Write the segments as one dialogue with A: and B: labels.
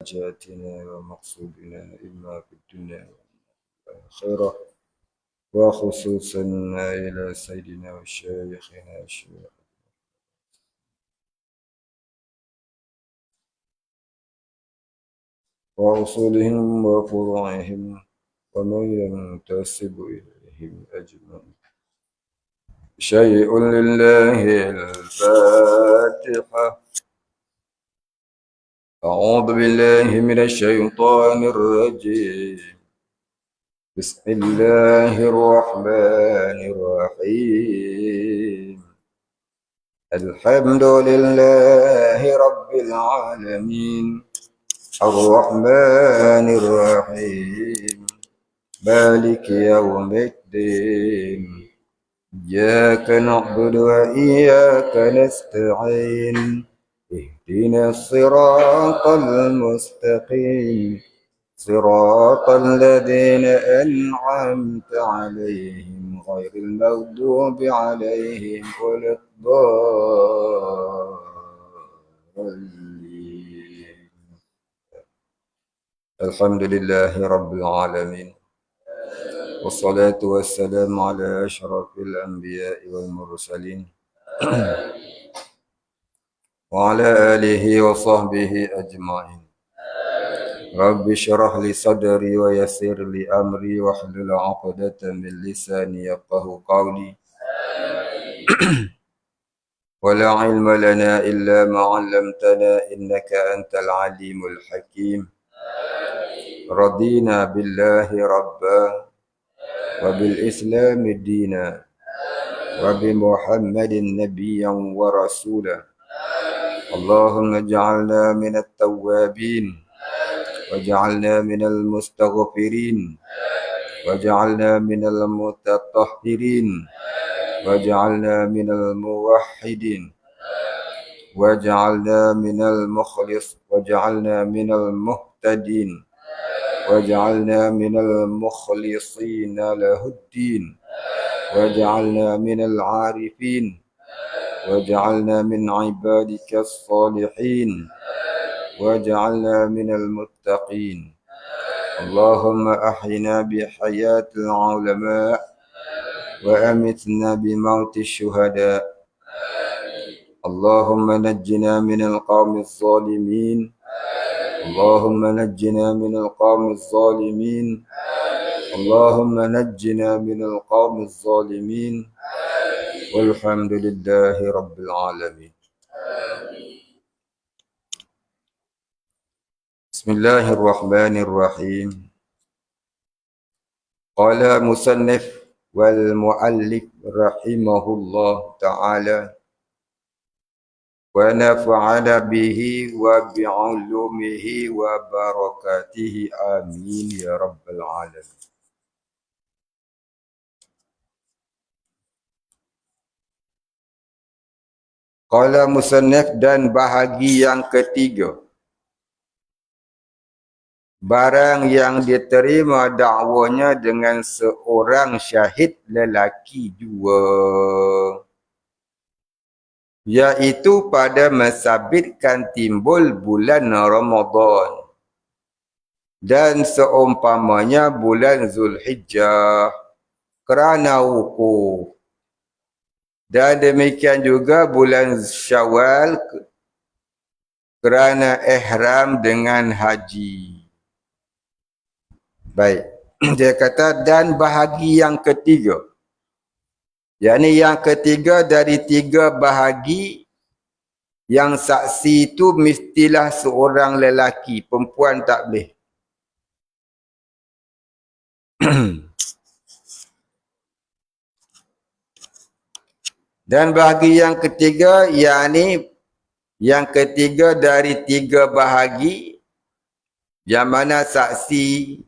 A: حاجاتنا ومقصودنا إما في الدنيا والآخرة، وخصوصا إلى سيدنا وشيخنا الشيخ وأصولهم وفروعهم ومن ينتسب إليهم أجمعين. شيء لله الفاتحة. أعوذ بالله من الشيطان الرجيم. بسم الله الرحمن الرحيم. الحمد لله رب العالمين الرحمن الرحيم مالك يوم الدين إياك نعبد وإياك نستعين اهدنا الصراط المستقيم صراط الذين أنعمت عليهم غير المغضوب عليهم ولا الضالين. الحمد لله رب العالمين، والصلاة والسلام على أشرف الأنبياء والمرسلين وعلى آله وصحبه أجمعين. رب اشرح لي صدري ويسر لي أمري واحلل عقدة من لساني يفقهوا قولي. ولا علم لنا إلا ما علمتنا إنك أنت العليم الحكيم. رضينا بالله ربا وبالإسلام دينا وبمحمد نبيا ورسولا. اللهم اجعلنا من التوابين واجعلنا من المستغفرين واجعلنا من المتطهرين واجعلنا من الموحدين واجعلنا من المخلص واجعلنا من المهتدين واجعلنا من المخلصين له الدين واجعلنا من العارفين واجعلنا من عبادك الصالحين واجعلنا من المتقين. اللهم أحينا بحياة العلماء وأمتنا بموت الشهداء. اللهم نجنا من القوم الظالمين اللهم نجنا من القوم الظالمين اللهم نجنا من القوم الظالمين والحمد لله رب العالمين. بسم الله الرحمن الرحيم. قال مصنف والمؤلف رحمه الله تعالى ونفعنا به وبعلومه وبركاته آمين يا رب العالمين. Qala musannif, dan bahagi yang ketiga, barang yang diterima dakwanya dengan seorang syahid lelaki jua, iaitu pada mensabitkan timbul bulan Ramadan dan seumpamanya bulan Zulhijjah kerana wukuf, dan demikian juga bulan Syawal kerana ihram dengan haji. Baik, dia kata dan bahagi yang ketiga, yakni yang ketiga dari tiga bahagi yang saksi itu mestilah seorang lelaki, perempuan tak boleh. Dan bahagi yang ketiga, yakni yang ketiga dari tiga bahagi yang mana saksi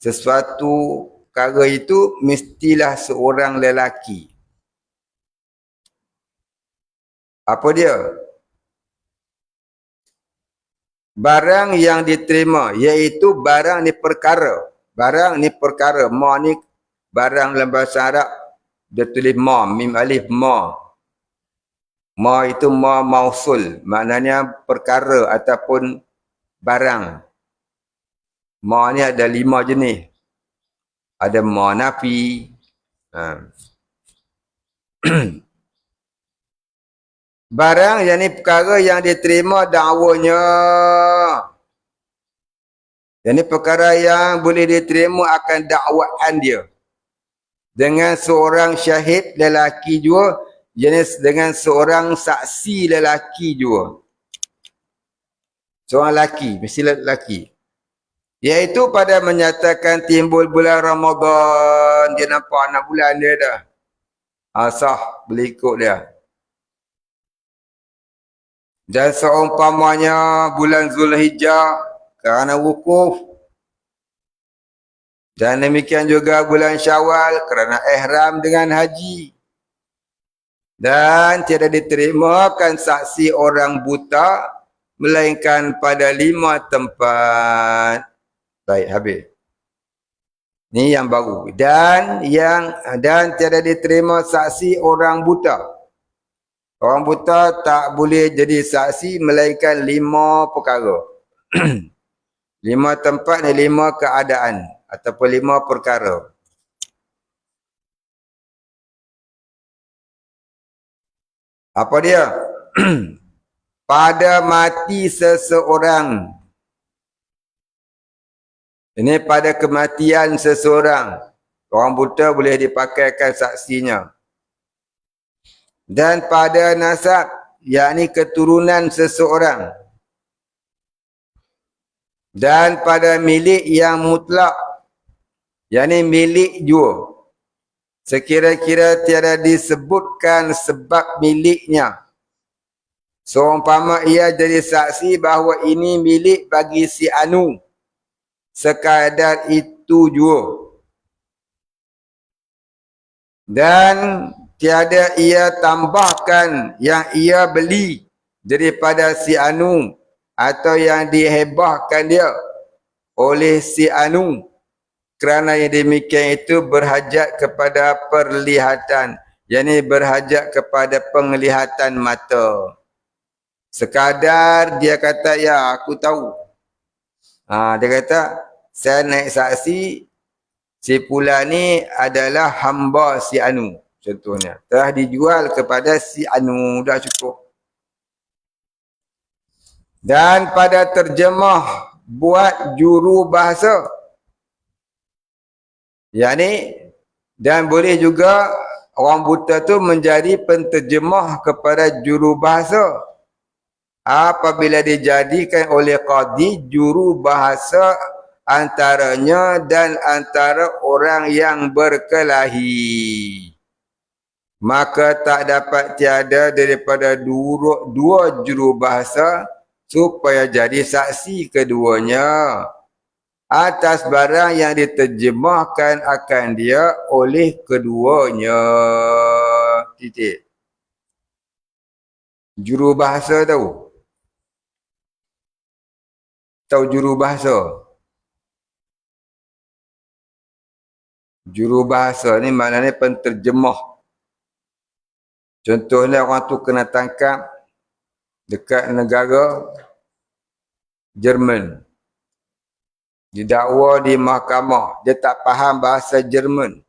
A: sesuatu perkara itu mestilah seorang lelaki. Apa dia? Barang yang diterima, iaitu barang ni perkara. Barang ni perkara. Ma ni barang dalam bahasa Arab dia tulis ma, mim alif ma. Ma itu ma mausul, maknanya perkara ataupun barang. Ma ni ada 5 jenis. Ada ma nafi. Barang yang ni perkara yang diterima dakwanya. Yang ni perkara yang boleh diterima akan dakwaan dia. Dengan seorang syahid lelaki juga, jenis dengan seorang saksi lelaki juga. Seorang lelaki, mesti lelaki. Iaitu pada menyatakan timbul bulan Ramadan, dia nampak anak bulan dia dah. Sah, boleh ikut dia. Dan seumpamanya bulan Zulhijjah kerana wukuf. Dan demikian juga bulan Syawal kerana ihram dengan haji. Dan tiada diterimakan saksi orang buta melainkan pada 5 tempat. Baik, habis. Ni yang baru. Dan tiada diterima saksi orang buta. Orang buta tak boleh jadi saksi melainkan 5 perkara. 5 tempat dan 5 keadaan ataupun 5 perkara. Apa dia? Pada mati seseorang. Ini pada kematian seseorang. Orang buta boleh dipakaikan saksinya. Dan pada nasab, yakni keturunan seseorang. Dan pada milik yang mutlak, yakni milik jua. Sekira-kira tiada disebutkan sebab miliknya. Seumpama ia jadi saksi bahawa ini milik bagi si Anu. Sekadar itu jua. Dan tiada ia tambahkan yang ia beli daripada si Anu atau yang dihebahkan dia oleh si Anu. Kerana yang demikian itu berhajat kepada perlihatan. Yang berhajat kepada penglihatan mata. Sekadar dia kata, ya aku tahu. Dia kata, saya naik saksi, si Pula ni adalah hamba si Anu. Contohnya. Telah dijual kepada si Anu. Dah cukup. Dan pada terjemah buat juru bahasa. Yang ni, dan boleh juga orang buta tu menjadi penterjemah kepada juru bahasa. Apabila dijadikan oleh qadi juru bahasa antaranya dan antara orang yang berkelahi. Maka tak dapat tiada daripada dua juru bahasa supaya jadi saksi keduanya atas barang yang diterjemahkan akan dia oleh keduanya. Titik. Juru bahasa tahu? Tahu juru bahasa? Juru bahasa ni maknanya penterjemah. Contohnya orang tu kena tangkap dekat negara Jerman. Didakwa di mahkamah. Dia tak faham bahasa Jerman.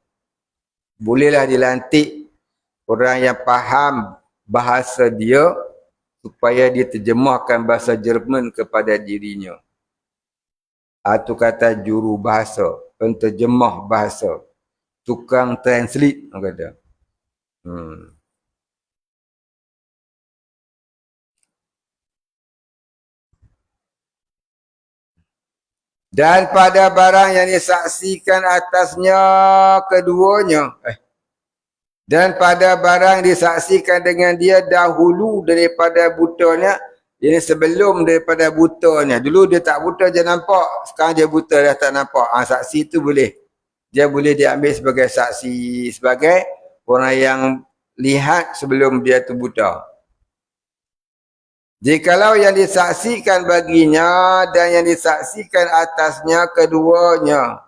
A: Bolehlah dilantik orang yang faham bahasa dia supaya dia terjemahkan bahasa Jerman kepada dirinya. Itu kata juru bahasa. Penterjemah bahasa. Tukang translate. Kata. Dan pada barang yang disaksikan atasnya keduanya. Dan pada barang disaksikan dengan dia dahulu daripada butanya. Ini sebelum daripada butanya. Dulu dia tak buta, dia nampak. Sekarang dia buta, dah tak nampak. Saksi tu boleh. Dia boleh diambil sebagai saksi. Sebagai orang yang lihat sebelum dia tu buta. Jikalau yang disaksikan baginya dan yang disaksikan atasnya keduanya.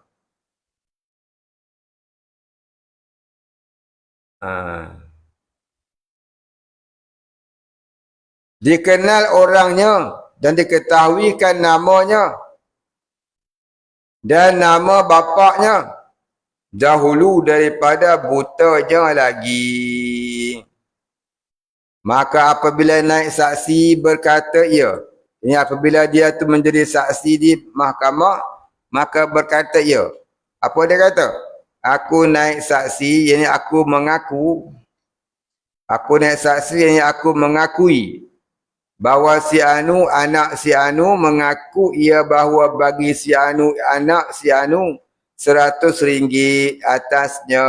A: Dikenal orangnya dan diketahuikan namanya dan nama bapaknya dahulu daripada butanya lagi. Maka apabila naik saksi berkata ya, ini apabila dia tu menjadi saksi di mahkamah, maka berkata ya. Apa dia kata? Aku naik saksi, yang aku mengaku. Aku naik saksi, yang aku mengakui bahawa si Anu, anak si Anu mengaku ia bahawa bagi si Anu, anak si Anu, RM100 atasnya.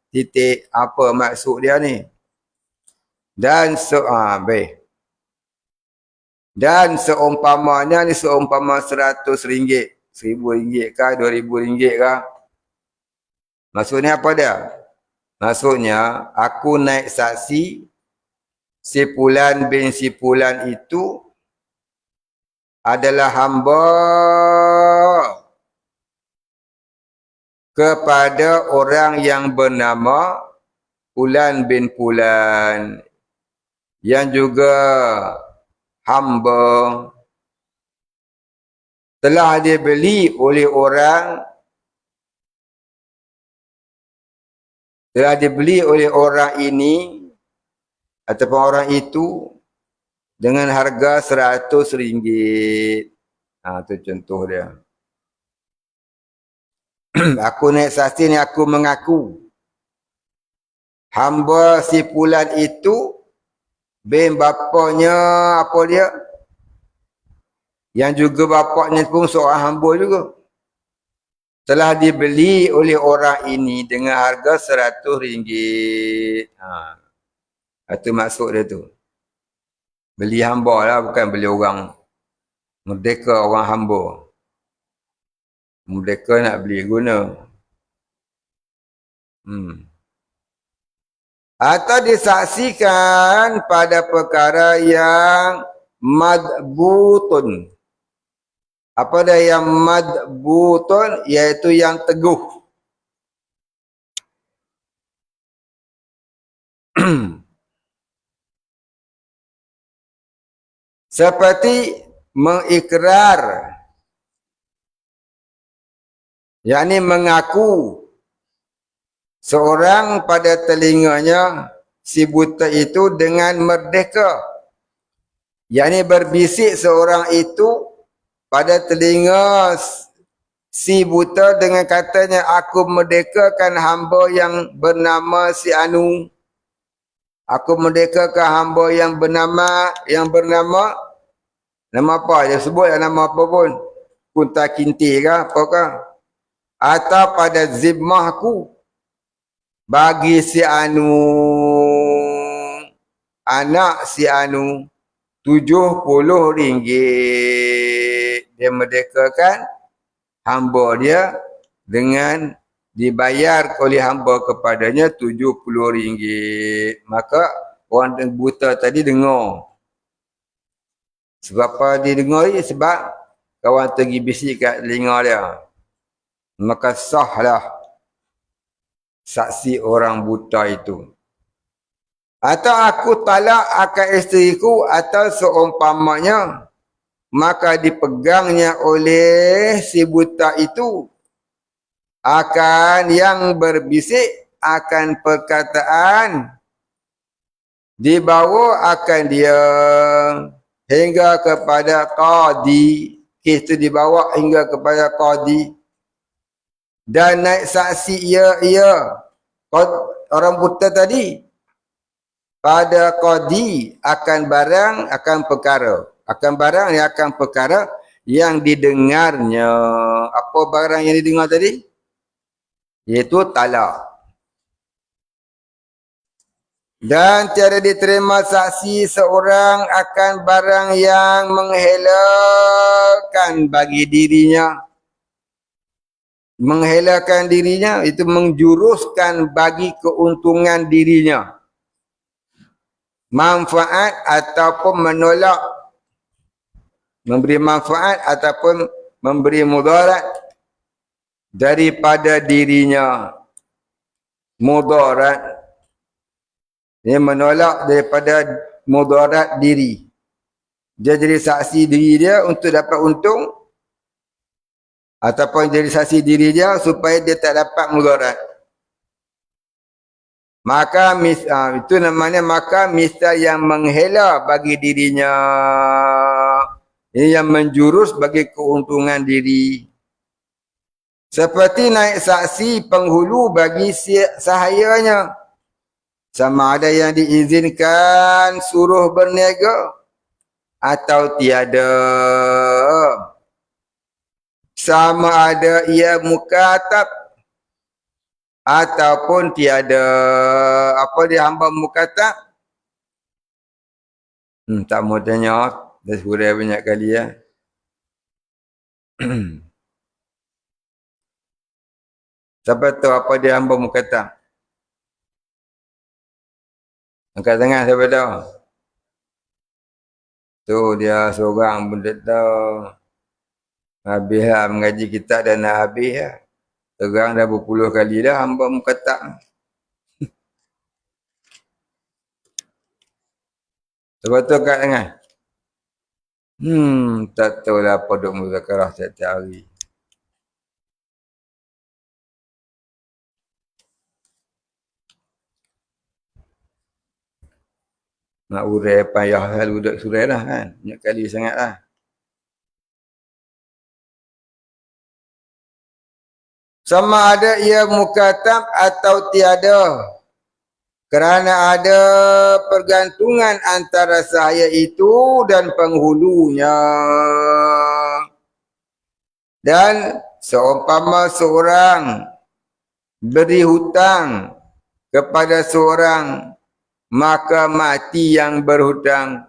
A: Titik. Apa maksud dia ni? Dan dan seumpamanya ni, seumpama RM100, RM1,000 kah, RM2,000 kah? Maksudnya apa dia? Maksudnya aku naik saksi si Fulan bin si Fulan itu adalah hamba kepada orang yang bernama Fulan bin Fulan, yang juga hamba telah dibeli oleh orang ini ataupun orang itu dengan harga RM100. Itu contoh dia. Aku naik saksi ni, aku mengaku hamba si Fulan itu bin bapanya apa dia, yang juga bapaknya pun seorang hamba juga, telah dibeli oleh orang ini dengan harga RM100. Itu maksud dia tu. Beli hamba lah, bukan beli orang. Merdeka orang hamba. Merdeka nak beli guna. Atau disaksikan pada perkara yang madbutun. Apa dia yang madbutun? Iaitu yang teguh. Seperti mengikrar, yakni mengaku seorang pada telinganya si buta itu dengan merdeka, yakni berbisik seorang itu pada telinga si buta dengan katanya, aku merdekakan hamba yang bernama si Anu. Aku merdekakan hamba yang bernama nama apa? Dia sebut nama apa pun. Kunta kinti kah? Apakah? Atau pada zimmahku bagi si Anu, anak si Anu, RM70. Dia merdekakan hamba dia dengan dibayar oleh hamba kepadanya RM70. Maka orang buta tadi dengar. Sebab apa dia dengar ni? Sebab kawan pergi bisik kat telinga dia. Maka sahlah saksi orang buta itu. Atau aku talak akan isteriku atau seumpamanya, maka dipegangnya oleh si buta itu akan yang berbisik akan perkataan, dibawa akan dia hingga kepada qadi. Kes itu dibawa hingga kepada qadi dan naik saksi ia orang buta tadi pada qadi akan barang akan perkara, akan barang yang akan perkara yang didengarnya. Apa barang yang didengar tadi? Iaitu talak. Dan tiada diterima saksi seorang akan barang yang menghelakan bagi dirinya. Menghelakan dirinya itu menjuruskan bagi keuntungan dirinya. Manfaat ataupun menolak. Memberi manfaat ataupun memberi mudarat daripada dirinya. Mudarat. Dia menolak daripada mudarat diri. Dia jadi saksi diri dia untuk dapat untung, ataupun jadi saksi diri dia supaya dia tak dapat mudarat. Maka itu namanya maka misal yang menghela bagi dirinya. Ini yang menjurus bagi keuntungan diri. Seperti naik saksi penghulu bagi sahayanya. Sama ada yang diizinkan suruh berniaga atau tiada. Sama ada ia mukatab ataupun tiada. Apa dia hamba mukatab? Tak mau tanya. Dah surai banyak kali ya. Siapa tahu apa dia hamba mukatab? Angkat tangan siapa tahu? Tu dia seorang pun tak tahu. Habislah mengaji kitab dan nak habis lah. Terang dah berpuluh kali dah hamba mukatab. Sebab tu angkat tangan. Tak tahulah apa duk muzakarah setiap hari. Nak urai payah hal budak surai lah kan. Banyak kali sangat lah. Sama ada ia mukatab atau tiada. Kerana ada pergantungan antara sahaya itu dan penghulunya. Dan seumpama seorang beri hutang kepada seorang, maka mati yang berhutang.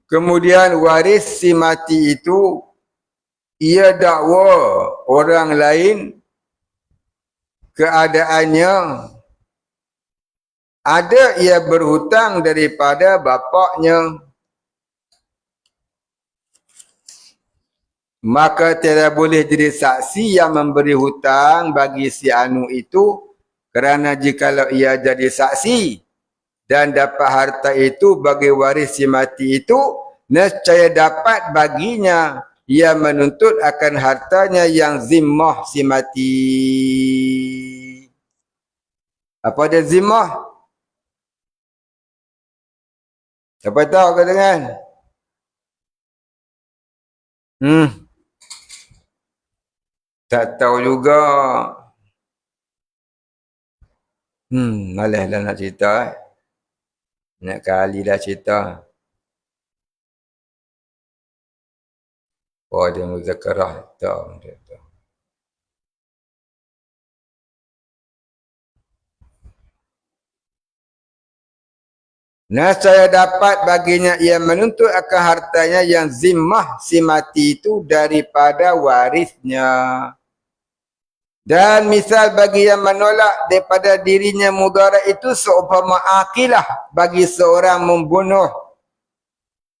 A: Kemudian waris si mati itu, ia dakwa orang lain keadaannya ada ia berhutang daripada bapaknya. Maka tiada boleh jadi saksi yang memberi hutang bagi si anu itu, kerana jikalau ia jadi saksi dan dapat harta itu bagi waris si mati itu, nescaya dapat baginya ia menuntut akan hartanya yang zimmah si mati. Apa dia zimmah? Siapa tahu katakan? Tak tahu juga. Malas dah nak cerita. Banyak kali dah cerita. Oh, dia muzakarah. Tak. Nescaya dapat baginya ia menuntut akan hartanya yang zimmah si mati itu daripada warisnya. Dan misal bagi yang menolak daripada dirinya mudarat itu seumpama akilah bagi seorang membunuh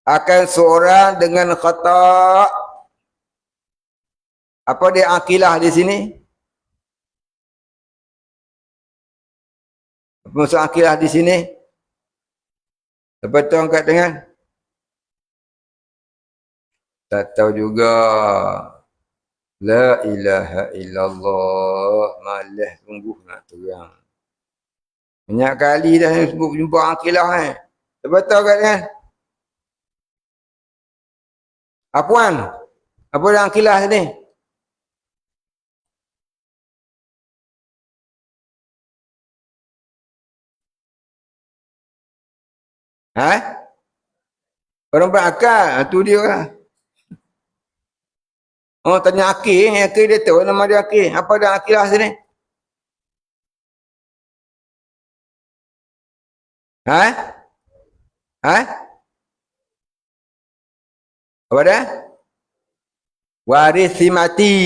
A: akan seorang dengan khata'. Apa dia akilah di sini? Apa maksud akilah di sini? Siapa tahu angkat tangan? Tak tahu juga. La ilaha illallah. Malas sungguh nak terang. Banyak kali dah sebut jumpa akilah Siapa tahu angkat tangan? Apuan? Apa dia akilah sini? Orang berakal. Itu dia lah. Oh, tanya Akil. Akil dia tahu nama dia Akil. Apa dia Akil lah sini? Apa dia? Waris si mati.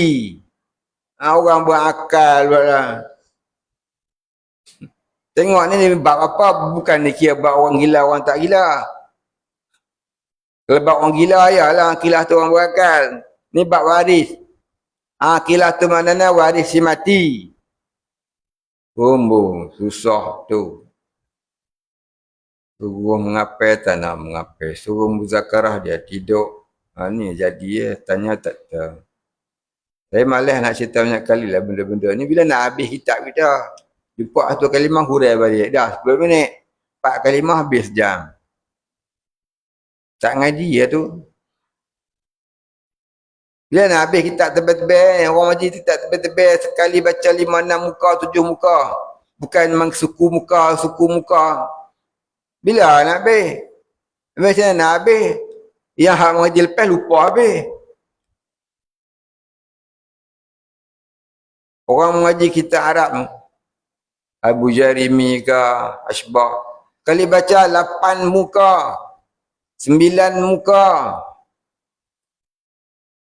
A: Orang berakal lah. Tengok ni bab apa? Bukan ni kira bab orang gila, orang tak gila. Kalau bab orang gila, ayalah akilah tu orang berakal. Ni bab waris. Akilah tu maknanya waris si mati. Susah tu. Suruh mengapai tak nak mengapai. Suruh muzakarah dia tidur. Ni jadi tanya tak tahu. Saya malas nak cerita banyak kali lah benda-benda ni. Bila nak habis kitab kita. Jumpa satu kalimah hurai balik. Dah 10 minit. 4 kalimah habis jam. Tak ngaji lah tu. Bila nak habis kitab tebal-tebal. Orang majlis kitab tebal-tebal. Sekali baca 5, 6 muka, 7 muka. Bukan memang suku muka. Bila nak habis? Macam mana nak habis? Yang hak mengaji lepas lupa habis. Orang mengaji kitab Arab ni. Abu Jarimi ke, Ashbah. Kali baca 8 muka. 9 muka.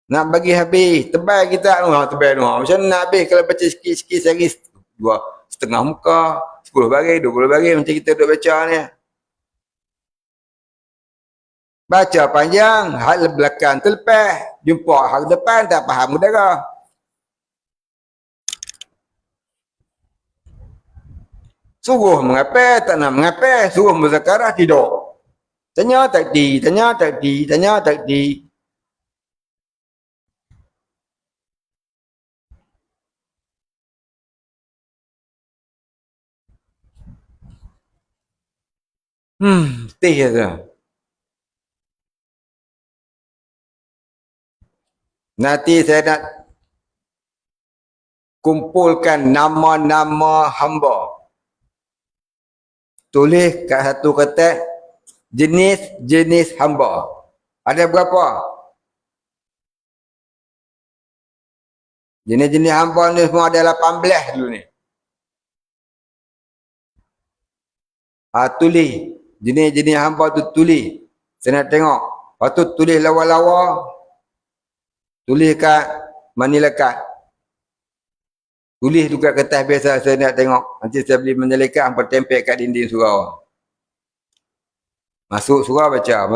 A: Nak bagi habis. Tebal kitab tu. Tebal tu. Macam mana nak habis kalau baca sikit-sikit sehari 2,5 muka. 10 baris, 20 baris macam kita duduk baca ni. Baca panjang, hal belakang terlepas. Jumpa hal depan, tak faham udara. Suruh mengapai, tak nak mengapai. Suruh muzakarah, tidur. Tanya tak di. Teh tu. Nanti saya nak kumpulkan nama-nama hamba. Tulis kat satu kertas jenis-jenis hamba. Ada berapa? Jenis-jenis hamba ni semua ada 18 dulu ni. Tulis. Jenis-jenis hamba tu tulis. Saya nak tengok. Lepas tu tulis lawa-lawa. Tulis kat manila card. Tulis juga kertas biasa saya nak tengok. Nanti saya beli manila card hampa tempel kat dinding surau. Masuk surau baca.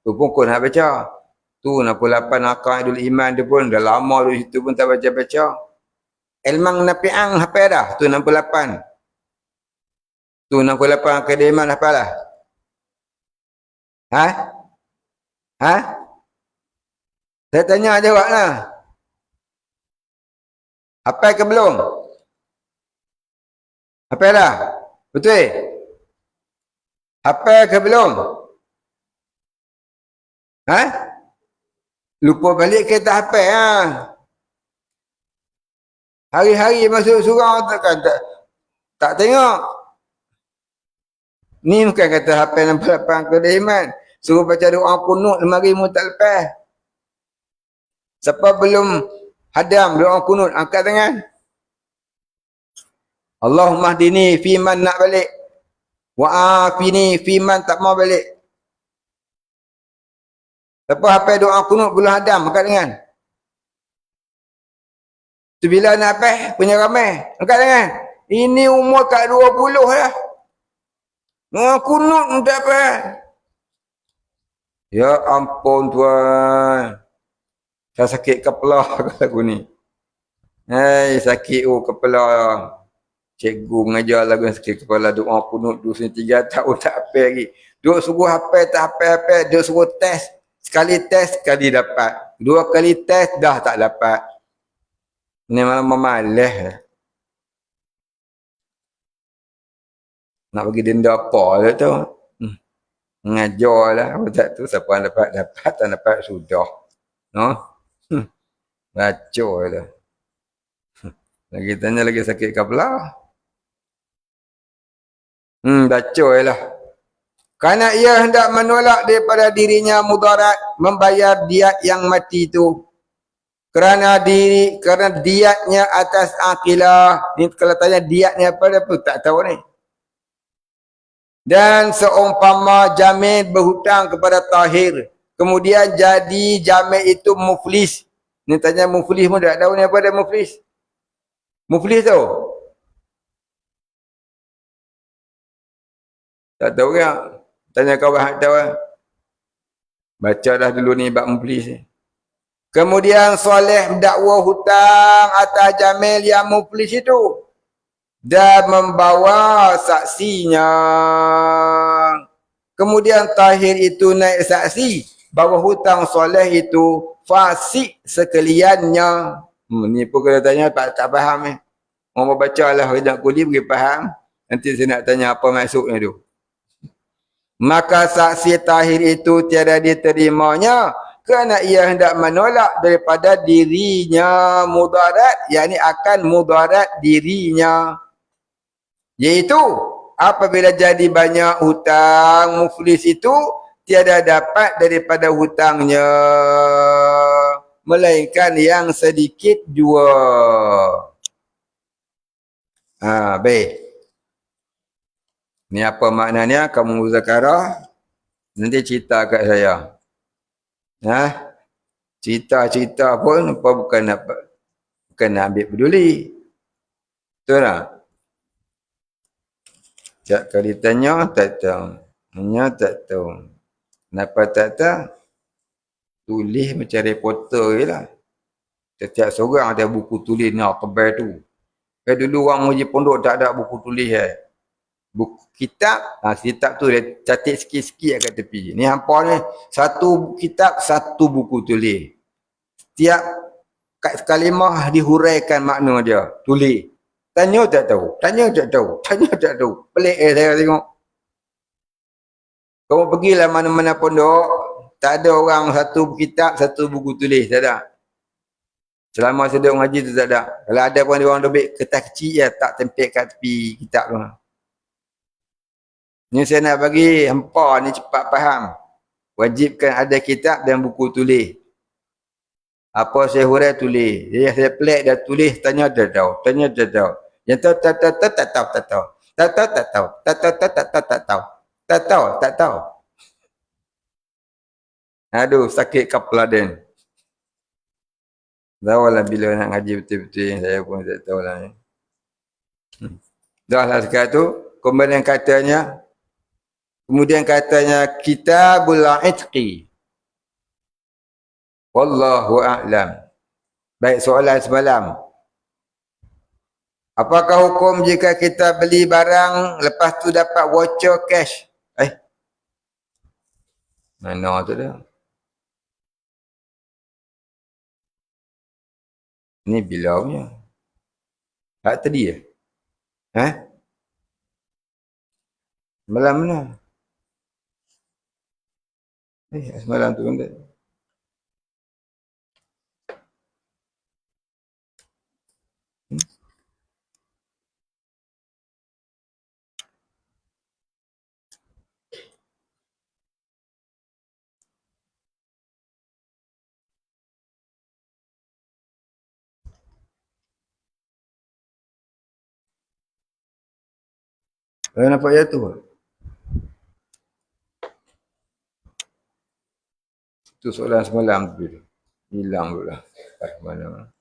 A: Tu pun kau nak baca. Tu 68 akal Idul Iman dia pun dah lama duduk situ pun tak baca-baca. Elmang Napi'ang hafal dah. Tu 68. Tu 68 akal Idul Iman hafal dah. Ha? Saya tanya jawab lah. Hafal ke belum? Hafal dah? Betul? Hafal ke belum? Lupa balik ke tak hafal ha? Hari-hari masuk surau tak tengok. Ni bukan kata hafal 68 ke iman. Suruh baca doa kunut 5,000 tak lepas. Siapa belum hadam doa kunut, angkat tangan. Allahumma hdini fiman nak balik. Wa'afini fiman tak mau balik. Siapa hafal doa kunut belum hadam, angkat tangan. Tu bila nak hafal, punya ramai. Angkat tangan. Ini umur kat 20 dah. Doa kunut tak apa. Ya ampun tuan. Saya sakit kepala lagu ni. Sakit kepala. Cikgu mengajar lagu sakit kepala. Doa kunut 2-3 tahun tak hafal lagi. Duk suruh hafal tak hafal. Duk suruh test. Sekali test, sekali dapat. 2 kali test, dah tak dapat. Ni malah memalas. Nak bagi denda apa lah tu. Mengajar lah. Tak tu siapa yang dapat, tak dapat sudah. No? Baca lah. Lagi tanya lagi sakit kepala. Baca lah. Kerana ia hendak menolak daripada dirinya mudarat membayar diat yang mati itu. Kerana diatnya atas akilah. Ni kalau tanya diatnya apa, dia pun tak tahu ni. Dan seumpama jamin berhutang kepada tahir. Kemudian jadi jamin itu muflis. Ni tanya muflis pun tak tahu ni apa dia muflis. Muflis tu. Tak tahu ke? Tanya kawan hak tahu. Baca dah dulu ni bab muflis ni. Kemudian soleh mendakwa hutang atas jamil yang muflis itu. dan membawa saksinya. Kemudian tahir itu naik saksi bahawa hutang soleh itu fasik sekaliannya. Ni pun kalau tanya tak faham ni. Orang baca lah nak kuli pergi faham. Nanti saya nak tanya apa maksudnya tu. Maka saksi tahir itu tiada diterimanya kerana ia hendak menolak daripada dirinya mudarat, yakni akan mudarat dirinya. Iaitu apabila jadi banyak hutang, muflis itu tiada dapat daripada hutangnya, melainkan yang sedikit jua. Baik. Ni apa maknanya? Kamu muzakarah, nanti cerita kat saya. Cerita-cerita pun bukan nak ambil peduli. Betul tak? Setiap kali tanya, tak tahu. Tanya, tak tahu. Kenapa tak tahu? Tulis macam reporter je lah. Setiap seorang ada buku tulis nak tebal tu. Dulu orang uji pondok tak ada buku tulis . Buku kitab, kitab tu dia catik sikit-sikit kat tepi. Ni hampa ni, satu kitab, satu buku tulis. Setiap kalimah dihuraikan makna dia. Tulis. Tanya tak tahu. Tanya tak tahu. Tanya tak tahu. Pelik saya tengok. Kamu pergilah mana-mana pondok, tak ada orang satu kitab, satu buku tulis. Tak ada. Selama saya duduk ngaji tu tak ada. Kalau ada pun orang dobik kertas kecil je, tak tempel kat tepi kitab tu. Ni saya nak bagi hampa ni cepat faham. Wajibkan ada kitab dan buku tulis. Apa saya hurai tulis. Jadi saya pelik dah tulis, tanya tak tahu. Tanya tak tahu. Yang tahu tak tahu, tak tahu, tak tahu. Tak tahu, tak tahu. Tak tahu, tak tahu, tak tahu. Tak tahu, tak tahu. Aduh, sakit kepala den. Tahu lah bila nak ngaji betul-betul yang saya pun tak tahu lah. Dah lah sekarang tu, kemudian katanya kitabul itqi. Wallahu a'lam. Baik, soalan semalam. Apakah hukum jika kita beli barang lepas tu dapat voucher cash? Mana tu dah? Ni bila punya? Tak tadi ya? Semalam mana? Semalam tu kan tak? Nampak jatuh? Itu soalan semalam tu. Hilang pula. Mana?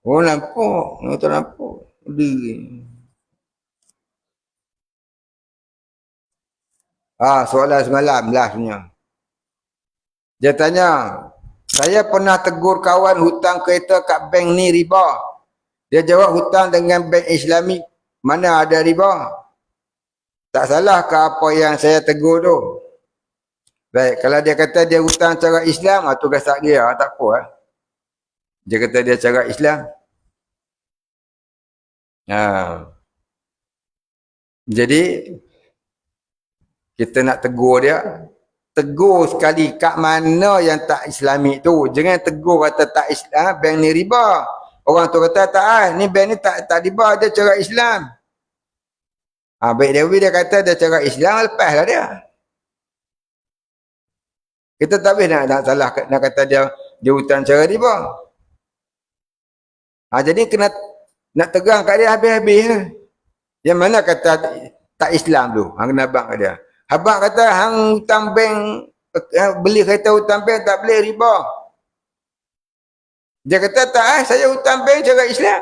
A: Oh nampak. Tak nampak. Soalan semalam lastnya. Dia tanya, saya pernah tegur kawan hutang kereta kat bank ni riba. Dia jawab hutang dengan bank Islami mana ada riba. Tak salah ke apa yang saya tegur tu? Baik, kalau dia kata dia hutang cara Islam, tu gasak dia, tak apa. Dia kata dia cara Islam. Jadi, kita nak tegur dia. Tegur sekali kat mana yang tak Islami tu. Jangan tegur kata tak Islam, bank ni riba. Orang tu kata tak, ni bank ni tak riba, dia cara Islam. Baik dia kata dia cara Islam, lepaslah dia. Kita tak boleh nak salah nak kata dia hutang cara riba. Jadi kena nak tegang kat dia habis-habis. Yang mana kata tak Islam tu? Kena abang kat dia. Abang kata hang hutang bank, beli kereta hutang bank tak boleh riba. Dia kata tak, saya hutang bank cara Islam.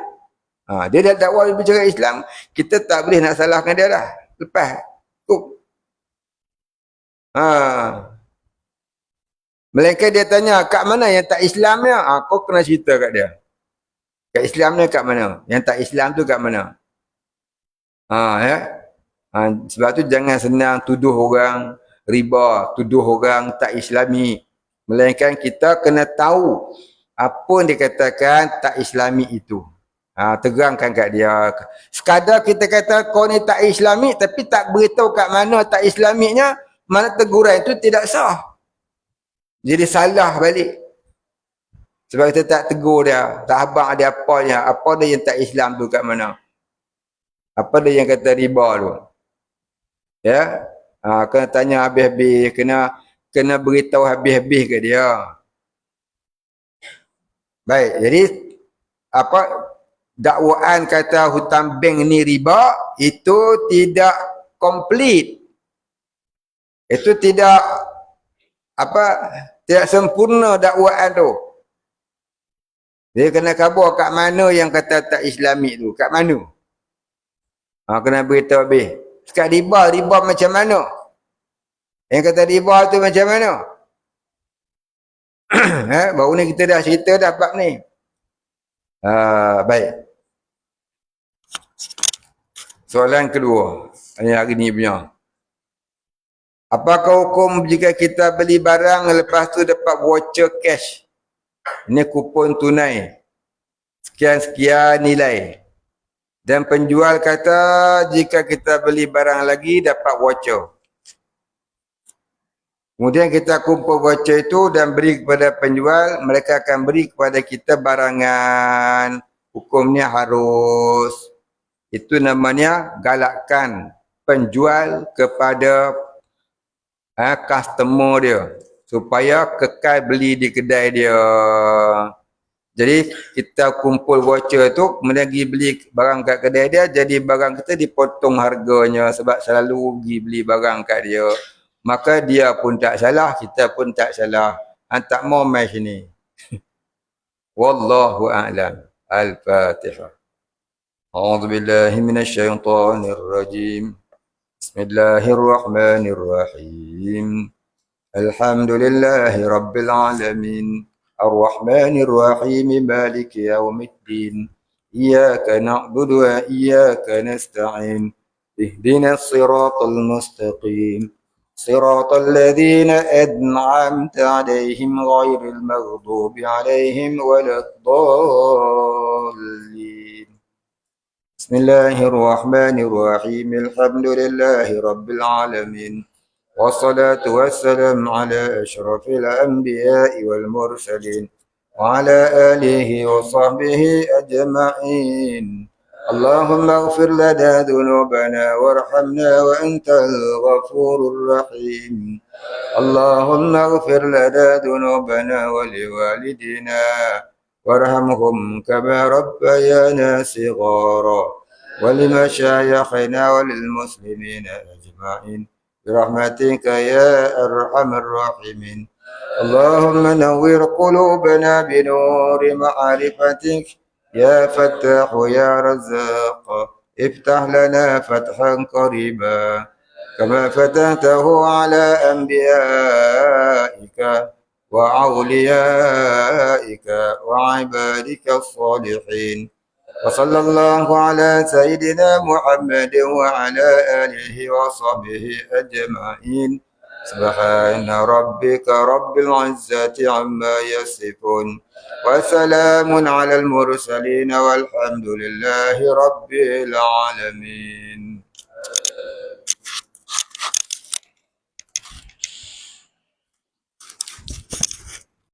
A: Dia dah dakwa cara Islam, kita tak boleh nak salahkan dia dah. Lepas. Melainkan dia tanya, kat mana yang tak Islamnya? Kau kena cerita kat dia. Kat Islam ni kat mana? Yang tak Islam tu kat mana? Ya. Sebab tu jangan senang tuduh orang riba, tuduh orang tak Islami. Melainkan kita kena tahu apa yang dikatakan tak Islami itu. Terangkan kat dia. Sekadar kita kata kau ni tak Islami tapi tak beritahu kat mana tak Islaminya, mana teguran itu tidak sah. Jadi salah balik. Sebab kita tak tegur dia, tak habaq dia apa dia yang tak Islam tu kat mana. Apa dia yang kata riba tu. Ya. Kena tanya habis-habis, kena beritahu habis-habis ke dia. Baik, jadi apa dakwaan kata hutang bank ni riba itu tidak komplit. Itu tidak sempurna dakwaan tu. Dia kena khabar kat mana yang kata tak Islami tu, kat mana? Kena beritahu habis. Sekat riba macam mana? Yang kata riba tu macam mana? Baru ni kita dah cerita dah bab ni. Baik. Soalan kedua. Hari ni punya. Apakah hukum jika kita beli barang lepas tu dapat voucher cash? Ini kupon tunai. Sekian-sekian nilai. Dan penjual kata jika kita beli barang lagi dapat voucher. Kemudian kita kumpul voucher itu dan beri kepada penjual. Mereka akan beri kepada kita barangan. Hukumnya harus. Itu namanya galakkan penjual kepada customer dia. Supaya kekal beli di kedai dia. Jadi kita kumpul voucher tu, kemudian pergi beli barang kat kedai dia, jadi barang kita dipotong harganya sebab selalu pergi beli barang kat dia. Maka dia pun tak salah, kita pun tak salah. Tak mau mai sini. Wallahu a'lam. Al-Fatihah. A'udzu billahi minasyaitonir rajim. Bismillahirrahmanirrahim. Alhamdulillahi rabbil alamin. الرحمن الرحيم مالك يوم الدين إياك نعبد وإياك نستعين اهدنا الصراط المستقيم صراط الذين أنعمت عليهم غير المغضوب عليهم ولا الضالين بسم الله الرحمن الرحيم الحمد لله رب العالمين والصلاة والسلام على أشرف الأنبياء والمرسلين وعلى آله وصحبه أجمعين اللهم اغفر لنا ذنوبنا وارحمنا وأنت الغفور الرحيم اللهم اغفر لنا ذنوبنا ولوالدينا وارحمهم كما ربيانا صغارا ولمشايخنا وللمسلمين أجمعين برحمتك يا أرحم الراحمين اللهم نور قلوبنا بنور معرفتك يا فتاح يا رزاق افتح لنا فتحا قريبا كما فتحته على أنبيائك وأوليائك وعبادك الصالحين وصلى الله على سيدنا محمد وعلى آله وصحبه أجمعين سبحان ربك رب العزة عما يصفون وسلام على المرسلين والحمد لله رب العالمين.